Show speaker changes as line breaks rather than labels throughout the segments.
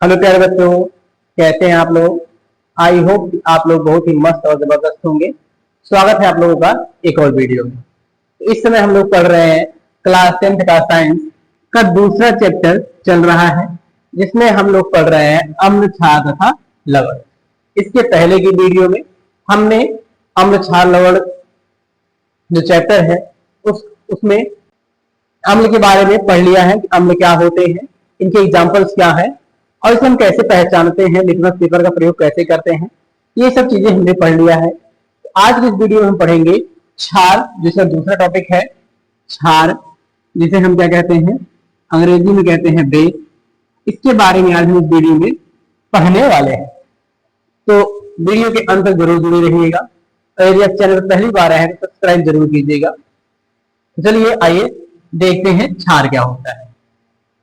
Hello प्यारे बच्चों, कैसे हैं आप लोग। आई होप आप लोग बहुत ही मस्त और जबरदस्त होंगे। स्वागत है आप लोगों का एक और वीडियो में। इस समय हम लोग पढ़ रहे हैं क्लास 10th का साइंस का दूसरा चैप्टर चल रहा है, जिसमें हम लोग पढ़ रहे हैं अम्ल, क्षार तथा लवण। इसके पहले की वीडियो में हमने अम्ल, क्षार, लवण जो चैप्टर है उसमें अम्ल के बारे में पढ़ लिया है कि अम्ल क्या होते हैं, इनके एग्जाम्पल्स क्या है और इसे हम कैसे पहचानते हैं, लिटमस पेपर का प्रयोग कैसे करते हैं, ये सब चीजें हमने पढ़ लिया है। तो आज की इस वीडियो में हम पढ़ेंगे क्षार, जिसका दूसरा टॉपिक है क्षार, जिसे हम क्या कहते हैं, अंग्रेजी में कहते हैं बेस। इसके बारे में आज हम इस वीडियो में पढ़ने वाले हैं, तो वीडियो के अंत तक जरूर जुड़े रहिएगा। और यदि आप चैनल पर पहली बार आए हैं तो सब्सक्राइब जरूर कीजिएगा। चलिए आइए देखते हैं क्षार क्या होता है।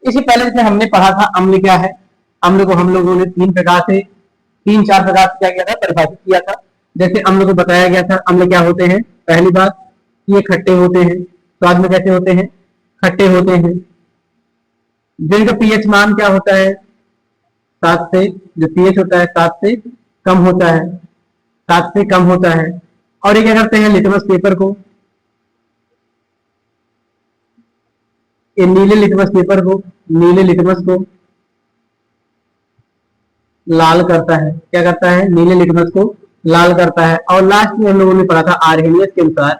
इससे पहले जैसे हमने पढ़ा था अम्ल क्या है, अम्ल को हम लोगों ने तीन चार प्रकार से क्या किया था, परिभाषित किया था। जैसे अम्ल को बताया गया था अम्ल क्या होते हैं। पहली बात, ये खट्टे होते हैं। स्वाद में कैसे होते हैं, खट्टे होते हैं। जिनका पीएच मान क्या होता है, 7 से, जो पीएच होता है 7 से कम होता है, 7 से कम होता है। और ये क्या करते हैं, लिटमस पेपर को, ये नीले लिटमस पेपर को, नीले लिटमस को लाल करता है। क्या करता है, नीले लिटमस को लाल करता है। और लास्ट में हम लोगों ने पढ़ा था आर्हेनियस के अनुसार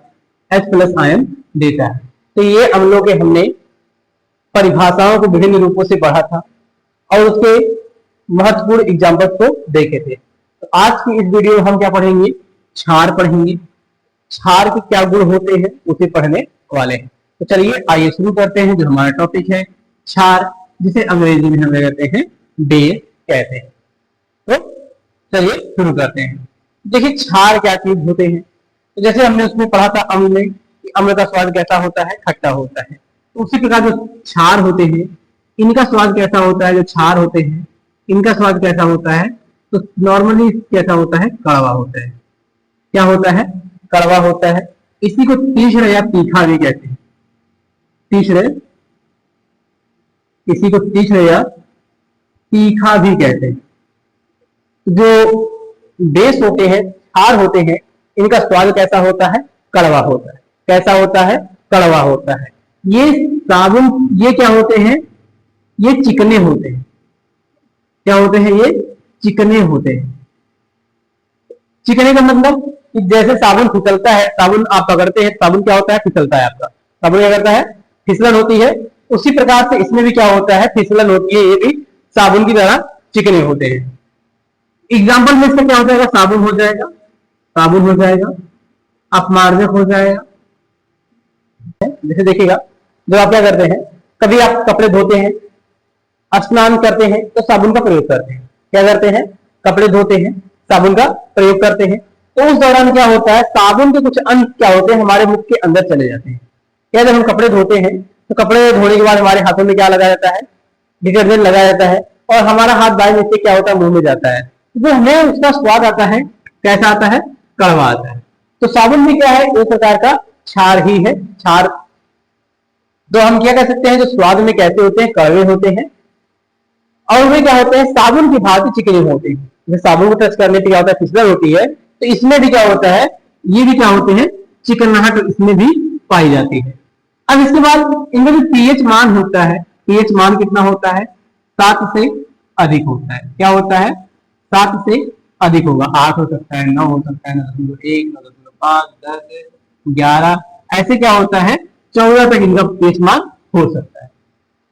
H+ आयन देता है। तो ये अम्लों के हमने परिभाषाओं को विभिन्न रूपों से पढ़ा था और उसके महत्वपूर्ण एग्जाम्पल्स को देखे थे। तो आज की इस वीडियो में हम क्या पढ़ेंगे, क्षार पढ़ेंगे। क्षार के क्या गुण होते हैं उसे पढ़ने वाले हैं। तो चलिए आइए शुरू करते हैं। जो हमारा टॉपिक है क्षार, जिसे अंग्रेजी में हम कहते हैं बेस कहते हैं। तो चलिए शुरू करते हैं। देखिए क्षार क्या चीज होते हैं। तो जैसे हमने उसमें पढ़ा था अम्ल में कि अम्ल का स्वाद कैसा होता है, खट्टा होता है। तो उसी प्रकार जो क्षार होते हैं इनका स्वाद कैसा होता है, जो क्षार होते हैं इनका स्वाद कैसा होता है, तो नॉर्मली कैसा होता है, कड़वा होता है। क्या होता है, कड़वा होता है। इसी को तीक्ष्ण या तीखा भी कहते हैं। तीक्ष्ण, इसी को तीक्ष्ण या तीखा भी कहते हैं। जो बेस होते हैं, क्षार होते हैं, इनका स्वाद कैसा होता है, कड़वा होता है। कैसा होता है, कड़वा होता है। ये साबुन, ये क्या होते हैं, ये चिकने होते हैं। क्या होते हैं, ये चिकने होते हैं। चिकने का मतलब कि जैसे साबुन फिसलता है, साबुन आप पकड़ते हैं, साबुन क्या होता है, फिसलता है। आपका साबुन क्या करता है, फिसलन होती है। उसी प्रकार से इसमें भी क्या होता है, फिसलन होती है। ये भी साबुन की तरह चिकने होते हैं। एग्जाम्पल में इससे क्या हो जाएगा, साबुन हो जाएगा, साबुन हो जाएगा, अपमार्जक हो जाएगा। जैसे देखिएगा, जब आप क्या करते हैं, कभी आप कपड़े धोते हैं, स्नान करते हैं तो साबुन का प्रयोग करते हैं। क्या करते हैं, कपड़े धोते हैं, साबुन का प्रयोग करते हैं। तो उस दौरान क्या होता है, साबुन के कुछ अंश क्या होते हैं, हमारे मुख के अंदर चले जाते हैं। क्या, जब हम कपड़े धोते हैं तो कपड़े धोने के बाद हमारे हाथों में क्या लगाया जाता है, डिटर्जेंट लगाया जाता है, और हमारा हाथ बाई में से क्या होता है, मुंह में जाता है। तो हमें उसका स्वाद आता है, कैसा आता है, कड़वा आता है। तो साबुन भी क्या है, एक प्रकार का क्षार ही है, क्षार। तो हम क्या कह सकते हैं, जो स्वाद में कैसे होते हैं, कड़वे होते हैं। और वे क्या होते हैं, साबुन की भांति चिकने होते हैं। जैसे साबुन को टच करने पे क्या होता है, फिसलन होती है। तो इसमें भी क्या होता है, ये भी क्या होते हैं, चिकनाहट इसमें भी पाई जाती है। अब इसके बाद इनमें जो पीएच मान होता है, पीएच मान कितना होता है, 7 से अधिक होता है। क्या होता है, 7 से अधिक होगा। 8 हो सकता है, 9 हो सकता है, 9.1, 9.5, 10, 11, ऐसे क्या होता है, 14 तक इनका पीएच मान हो सकता है।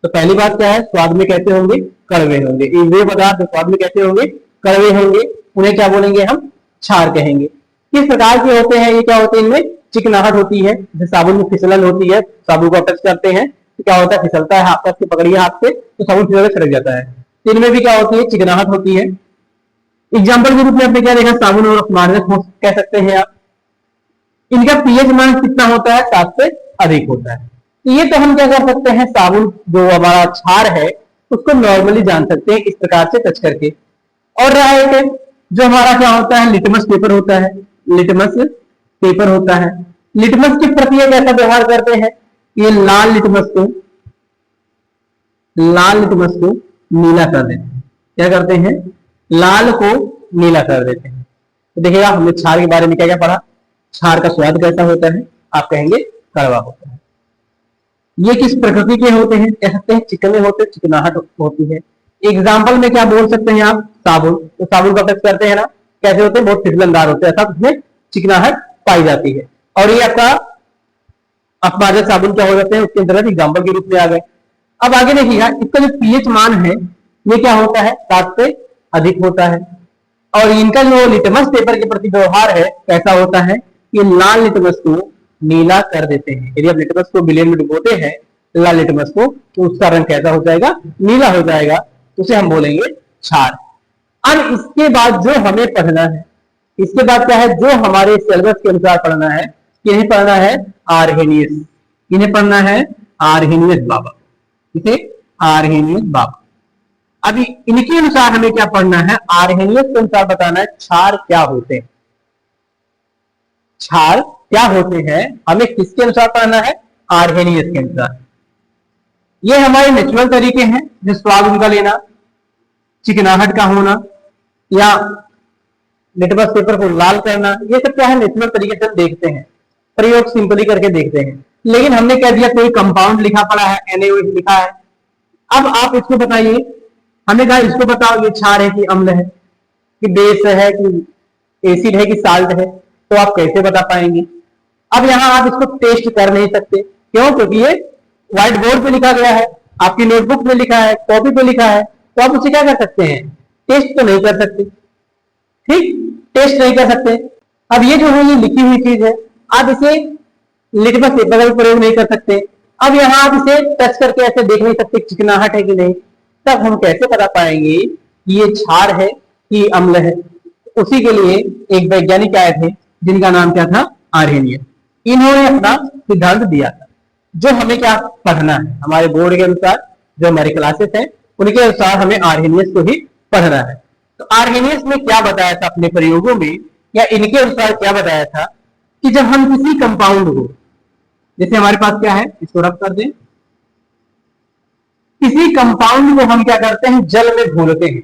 तो पहली बात क्या है, स्वाद में कैसे होंगे, कड़वे होंगे। वे पदार्थ स्वाद में कैसे होंगे, कड़वे होंगे। उन्हें क्या बोलेंगे हम, क्षार कहेंगे। किस प्रकार के होते हैं, ये क्या होते हैं, इनमें चिकनाहट होती है। जैसे साबुन में फिसलन होती है, साबुन को टच करते हैं तो क्या होता है, फिसलता है, हाथ से पकड़िए हाथ से तो साबुन फिसल के छिड़क जाता है। तो इनमें भी क्या होती है, चिकनाहट होती है। एग्जाम्पल के रूप में आपने क्या देखा, साबुन और अपमार्जक कह सकते हैं आप। इनका पीएच मान कितना होता है, 7 से अधिक होता है। तो ये तो हम क्या कर सकते हैं, साबुन जो हमारा क्षार है उसको नॉर्मली जान सकते हैं इस प्रकार से टच करके। और रहा एक जो हमारा क्या होता है, लिटमस पेपर होता है। लिटमस पेपर होता है। लिटमस की प्रक्रिया कैसा व्यवहार करते हैं, ये लाल लिटमस को नीला कर देते हैं। क्या करते हैं, लाल को नीला कर देते हैं। तो देखिएगा हमने क्षार के बारे में क्या क्या पढ़ा, क्षार का स्वाद कैसा होता है, आप कहेंगे कड़वा होता है। ये किस प्रकृति के होते हैं, कह सकते हैं चिकने होते हैं, चिकनाहट होती है। एग्जाम्पल में क्या बोल सकते हैं आप, साबुन, तो साबुन का टच करते हैं ना, कैसे होते हैं, बहुत फिसलनदार होते हैं, अर्थात उसमें चिकनाहट पाई जाती है। और ये आपका अपमार्जक साबुन क्या हो जाते हैं, उसके अंतर्गत एग्जाम्पल के रूप में आ गए। अब आगे देखिएगा, इसका जो पीएच मान है ये क्या होता है, 7 से अधिक होता है। और इनका जो लिटमस पेपर के प्रति व्यवहार है कैसा होता है, ये लाल लिटमस को नीला कर देते हैं। यदि आप लिटमस को विलेन में डुबोते हैं लाल लिटमस को, तो उसका रंग कैसा हो जाएगा, नीला हो जाएगा, तो उसे हम बोलेंगे क्षार। अब इसके बाद जो हमें पढ़ना है, इसके बाद क्या है, जो हमारे सिलेबस के अनुसार पढ़ना है, इन्हें पढ़ना है आर्हेनियस, इन्हें पढ़ना है आर्हेनियस बाबा, इसे आर्हेनियस बाबा। अभी इनके अनुसार हमें क्या पढ़ना है, आर्हेनियस के अनुसार बताना है क्षार क्या होते हैं, क्षार क्या होते हैं, हमें किसके अनुसार पढ़ना है, आर्हेनियस के अनुसार। ये हमारे नेचुरल तरीके हैं, जो स्वाद उनका लेना, चिकनाहट का होना, या लिटमस पेपर को लाल करना, ये सब क्या है, नेचुरल तरीके से हम देखते हैं, प्रयोग सिंपली करके देखते हैं। लेकिन हमने कह दिया कोई कंपाउंड लिखा पड़ा है, NaOH लिखा है, अब आप इसको बताइए, हमने कहा इसको बताओ ये क्षार है कि अम्ल है, कि बेस है कि एसिड है कि साल्ट है, तो आप कैसे बता पाएंगे। अब यहाँ आप इसको टेस्ट कर नहीं सकते, क्यों, क्योंकि ये व्हाइट बोर्ड पे लिखा गया है, आपकी नोटबुक में लिखा है, कॉपी पे लिखा है, तो आप उसे क्या कर सकते हैं, टेस्ट तो नहीं कर सकते, ठीक, टेस्ट नहीं कर सकते। अब ये जो है ये लिखी हुई चीज है, आप इसे लिटमस पेपर में प्रयोग नहीं कर सकते। अब यहाँ आप इसे टच करके ऐसे देख नहीं सकते चिकनाहट है कि नहीं, तब हम कैसे बता पाएंगे कि ये क्षार है कि अम्ल है। उसी के लिए एक वैज्ञानिक आए थे जिनका नाम क्या था, आर्हेनियस। इन्होंने अपना सिद्धांत दिया था, जो हमें क्या पढ़ना है, हमारे बोर्ड के अनुसार जो हमारी क्लासेस हैं उनके अनुसार हमें आर्हेनियस को ही पढ़ना है। तो आर्हेनियस ने क्या बताया था अपने प्रयोगों में, या इनके अनुसार क्या बताया था, कि जब हम किसी कंपाउंड को, जैसे हमारे पास क्या है, इसको रब कर दें, किसी कंपाउंड को हम क्या करते हैं, जल में घोलते हैं,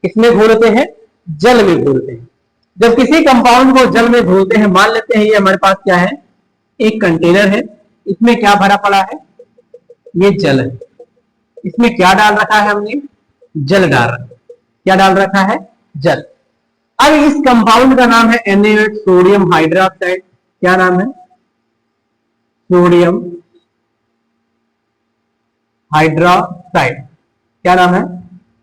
किसमें घोलते हैं, जल में घोलते हैं। जब किसी कंपाउंड को जल में घोलते हैं, मान लेते हैं ये हमारे पास क्या है, एक कंटेनर है, इसमें क्या भरा पड़ा है, ये जल है, इसमें क्या डाल रखा है हमने, जल डाल रखा है, क्या डाल रखा है, जल। अब इस कंपाउंड का नाम है NaOH, सोडियम हाइड्रोक्साइड। क्या नाम है, सोडियम हाइड्रोक्साइड, क्या नाम है,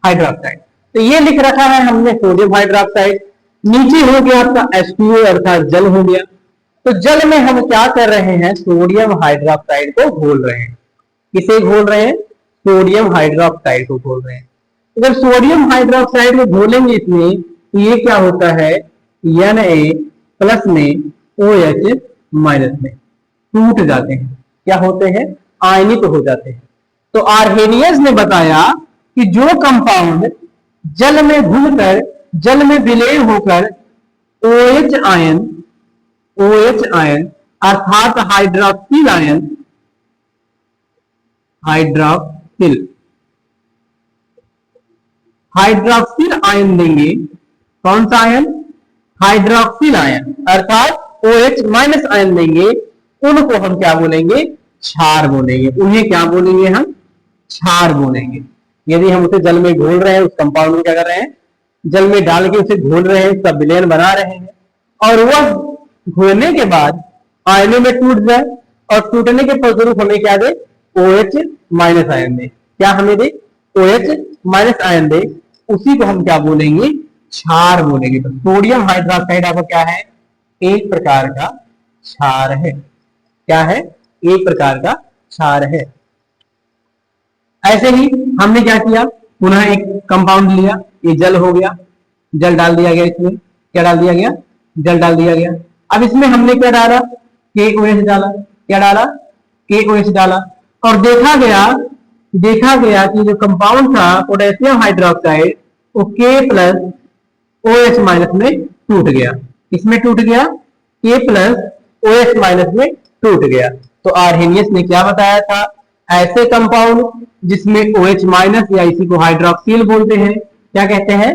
हाइड्रोक्साइड। तो ये लिख रखा है हमने सोडियम हाइड्रोक्साइड, नीचे हो गया आपका H2O अर्थात जल हो गया। तो जल में हम क्या कर रहे हैं, सोडियम हाइड्रोक्साइड को घोल रहे हैं। किसे घोल रहे हैं, सोडियम हाइड्रोक्साइड को घोल रहे हैं। अगर सोडियम हाइड्रोक्साइड को घोलेंगे इसमें, तो ये क्या होता है, Na+ में OH- में टूट जाते हैं, क्या होते हैं, आयनित हो जाते हैं। तो आर्हेनियस ने बताया कि जो कंपाउंड जल में घुलकर, जल में विलीन होकर OH आयन अर्थात हाइड्रोक्सिल आयन, हाइड्रोक्सिल आयन देंगे। कौन सा आयन, हाइड्रोक्सिल आयन अर्थात OH- आयन देंगे, उनको हम क्या बोलेंगे, क्षार बोलेंगे। उन्हें क्या बोलेंगे, हम क्षार बोलेंगे। यदि हम उसे जल में घोल रहे हैं, उस कंपाउंड में क्या कर रहे हैं, जल में डाल के उसे घोल रहे हैं, उसका विलयन बना रहे हैं, और वह घोलने के बाद आयनों में टूट जाए, और टूटने के फलस्वरूप हमें क्या दे, OH- आयन दे। क्या हमें दे, OH- आयन दे, उसी को हम क्या बोलेंगे, क्षार बोलेंगे। तो सोडियम हाइड्रोक्साइड आपका क्या है, एक प्रकार का क्षार है। क्या है, एक प्रकार का क्षार है। ऐसे ही हमने क्या किया, पुनः एक कंपाउंड लिया, ये जल हो गया, जल डाल दिया गया, इसमें क्या डाल दिया गया, जल डाल दिया गया। अब इसमें हमने क्या डाला, KOH डाला। क्या डाला, KOH डाला, और देखा गया कि जो कंपाउंड था पोटेशियम हाइड्रोक्साइड, वो K+OH- में टूट गया। इसमें टूट गया, K+OH- में टूट गया। तो आर्हेनियस ने क्या बताया था, ऐसे कंपाउंड जिसमें OH- या इसी को हाइड्रोक्सिल बोलते हैं, क्या कहते हैं,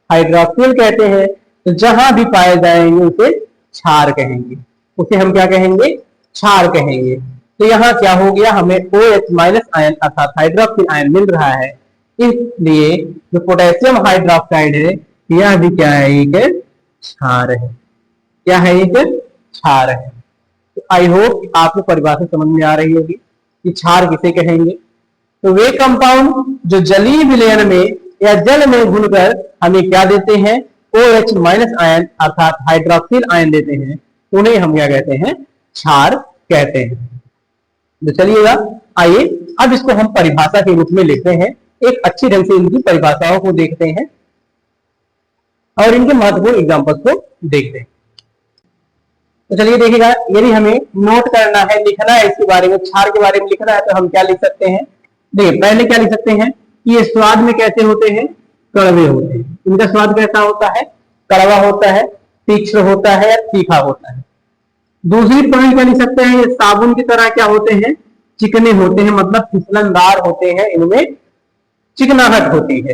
हाइड्रोक्सिल कहते हैं। तो जहां भी पाए जाएंगे उसे क्षार कहेंगे, उसे हम क्या कहेंगे, क्षार कहेंगे। तो यहाँ क्या हो गया, हमें OH माइनस आयन अर्थात हाइड्रोक्सिल आयन मिल रहा है, इसलिए जो पोटेशियम हाइड्रोक्साइड है यह भी क्या है, एक क्षार है। क्या है, एक क्षार है। तो आई होप आपको परिभाषा समझ में आ रही होगी कि क्षार किसे कहेंगे। तो वे कंपाउंड जो जलीय विलयन में या जल में घुलकर हमें क्या देते हैं, OH माइनस आयन अर्थात हाइड्रोक्सिल आयन देते हैं, उन्हें हम क्या कहते हैं, क्षार कहते हैं। तो चलिएगा, आइए अब इसको हम परिभाषा के रूप में लेते हैं, एक अच्छी ढंग से इनकी परिभाषाओं को देखते हैं और इनके महत्वपूर्ण एग्जांपल्स को देखते हैं। तो चलिए देखिएगा, यदि हमें नोट करना है, लिखना है इसके बारे में, क्षार के बारे में लिखना है, तो हम क्या लिख सकते हैं। देखिए पहले क्या लिख सकते हैं कि ये स्वाद में कैसे होते हैं, कड़वे होते हैं। इनका स्वाद कैसा होता है, कड़वा होता है, तीक्ष्ण होता है या तीखा होता है। दूसरी पॉइंट क्या लिख सकते हैं, ये साबुन की तरह क्या होते हैं, चिकने होते हैं, मतलब फिसलनदार होते हैं, इनमें चिकनाहट होती है।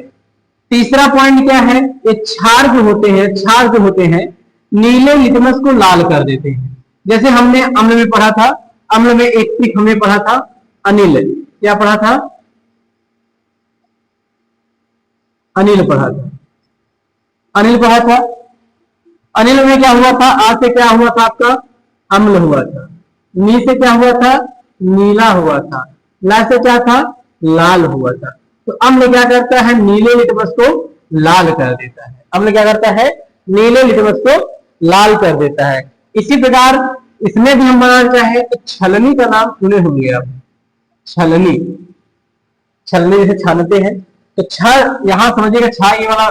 तीसरा पॉइंट क्या है, ये क्षार जो होते हैं, क्षार जो होते हैं नीले लिटमस को लाल कर देते हैं। जैसे हमने अम्ल में पढ़ा था, अम्ल में एक ट्रिक हमने पढ़ा था, अनिल, क्या पढ़ा था, अनिल पढ़ा था, अनिल पढ़ा था। अनिल में क्या हुआ था, आ से क्या हुआ था आपका, अम्ल हुआ था। नी से क्या हुआ था, नीला हुआ था। ला से क्या था, लाल हुआ था। तो अम्ल क्या करता है, नीले लिटमस को लाल कर देता है। अम्ल क्या करता है, नीले लिटमस को लाल कर देता है। इसी प्रकार इसमें भी हम बनाना चाहे तो छलनी का नाम सुने होंगे आप, छलनी, छलनी जैसे छानते हैं। तो छ यहां समझिएगा, छा ये वाला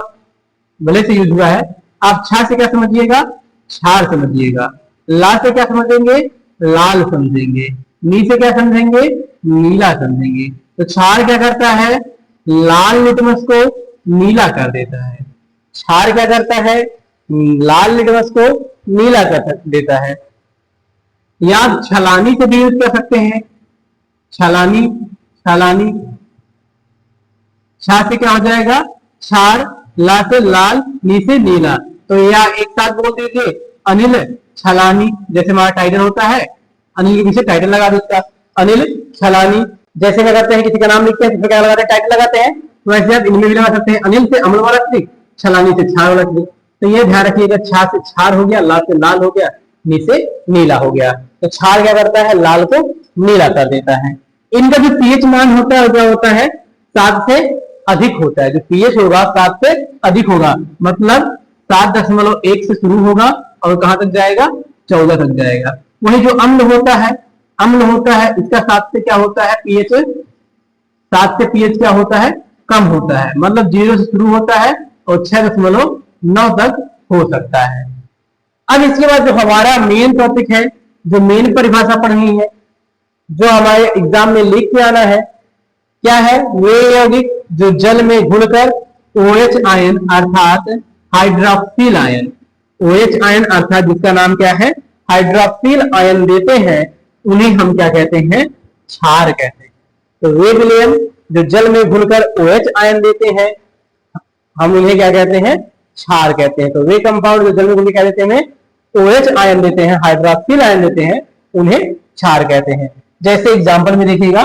भले से यूज हुआ है, आप छा से क्या समझिएगा, क्षार समझिएगा। ला से क्या समझेंगे, लाल समझेंगे। नी से क्या समझेंगे, नीला समझेंगे। तो क्षार क्या करता है, लाल लिटमस को नीला कर देता है। क्षार क्या करता है, लाल लिटमस को नीला कर देता है। या छलानी से भी यूज कर सकते हैं, छलानी, छलानी। क्षार से क्या हो जाएगा, क्षार, ला से लाल, नी से नीला। तो या एक साथ बोल दीजिए, अनिल छलानी। जैसे हमारा टाइटल होता है, अनिल के पीछे टाइटल लगा देता, अनिल छलानी। जैसे क्या करते हैं, किसी का नाम लिखते हैं, क्या लगाते हैं, टाइटल लगाते हैं, वैसे आप इनमें भी लगा सकते हैं, अनिल से अम्ल वाला ट्रिक, छलानी से क्षार वाला ट्रिक। तो ये ध्यान रखिएगा, छा से क्षार हो गया, ला से लाल हो गया, नी से नीला हो गया। तो क्षार क्या करता है, लाल को नीला कर देता है। इनका जो पीएच मान होता है क्या होता है, 7 से अधिक होता है। जो पीएच होगा 7 से अधिक होगा, मतलब 7.1 से शुरू होगा और कहां तक जाएगा, 14 तक जाएगा। वही जो अम्ल होता है, अम्ल होता है, इसका 7 से क्या होता है, पीएच 7 से पीएच क्या होता है, कम होता है, मतलब 0 से शुरू होता है और 6.9 तक हो सकता है। अब इसके बाद जो हमारा मेन टॉपिक है, जो मेन परिभाषा पढ़नी है, जो हमारे एग्जाम में लिख के आना है, क्या है, वे यौगिक जो जल में घुलकर OH आयन अर्थात हाइड्रोक्सिल आयन, OH आयन अर्थात जिसका नाम क्या है, हाइड्रोक्सिल आयन देते हैं, उन्हें हम क्या कहते हैं, क्षार कहते हैं। तो वे विलयन जो जल में घुलकर OH आयन देते हैं, हम उन्हें क्या कहते हैं, क्षार कहते हैं। तो वे कंपाउंड जो जल में घुलकर क्या देते हैं, OH आयन देते हैं, हाइड्रोक्सिल आयन देते हैं, उन्हें क्षार कहते हैं। जैसे एग्जांपल में देखिएगा,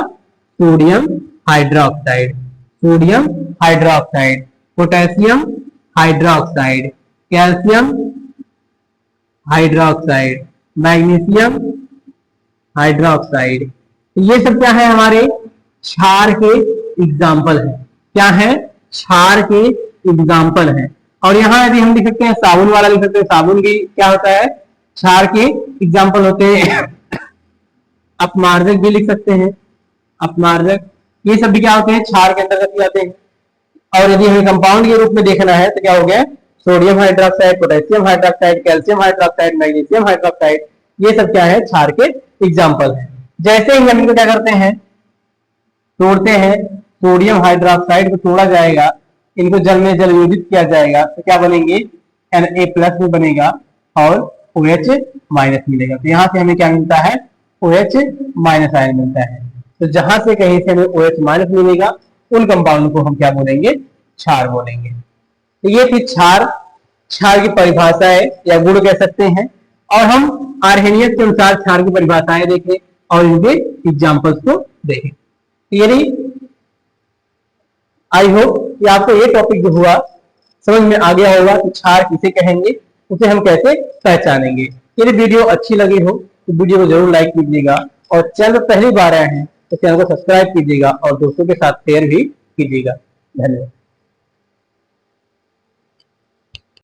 sodium hydroxide, sodium hydroxide, potassium hydroxide, calcium hydroxide, magnesium hydroxide. ये सब क्या है, हमारे क्षार के एग्जाम्पल है। क्या है, क्षार के एग्जाम्पल है। और यहाँ यदि हम लिख सकते हैं, साबुन वाला लिख सकते हैं, साबुन की क्या होता है, क्षार के एग्जाम्पल होते हैं। अपमार्जक भी लिख सकते हैं, अपमार्जक, ये सब भी क्या होते हैं, क्षार के अंतर्गत आते हैं। और यदि हमें कंपाउंड के रूप में देखना है तो क्या हो गया, sodium hydroxide, potassium hydroxide, calcium hydroxide, magnesium hydroxide, ये सब क्या है, क्षार के एग्जाम्पल है। जैसे ही हम इनको क्या करते हैं, तोड़ते हैं, सोडियम हाइड्रोक्साइड को तोड़ा जाएगा, इनको जल में जल वियोजित किया जाएगा, तो क्या बनेंगे, Na+ में बनेगा और OH- मिलेगा। तो यहाँ से हमें क्या मिलता है, OH- आयन मिलता है। तो जहां से कहीं से हमें OH- मिलेगा, उन कंपाउंड को हम क्या बोलेंगे, क्षार बोलेंगे। तो ये थी क्षार, क्षार की परिभाषा है या गुण कह सकते हैं, और हम आर्हेनियस के अनुसार क्षार की परिभाषाएं देखें और इनके एग्जाम्पल्स को देखें। यानी आई होप कि आपको ये टॉपिक जो हुआ समझ में आ गया होगा कि क्षार किसे कहेंगे, उसे हम कैसे पहचानेंगे। यदि वीडियो अच्छी लगी हो तो वीडियो को जरूर लाइक कीजिएगा, और चैनल पहली बार आए हैं तो चैनल को सब्सक्राइब कीजिएगा और दोस्तों के साथ शेयर भी कीजिएगा। धन्यवाद।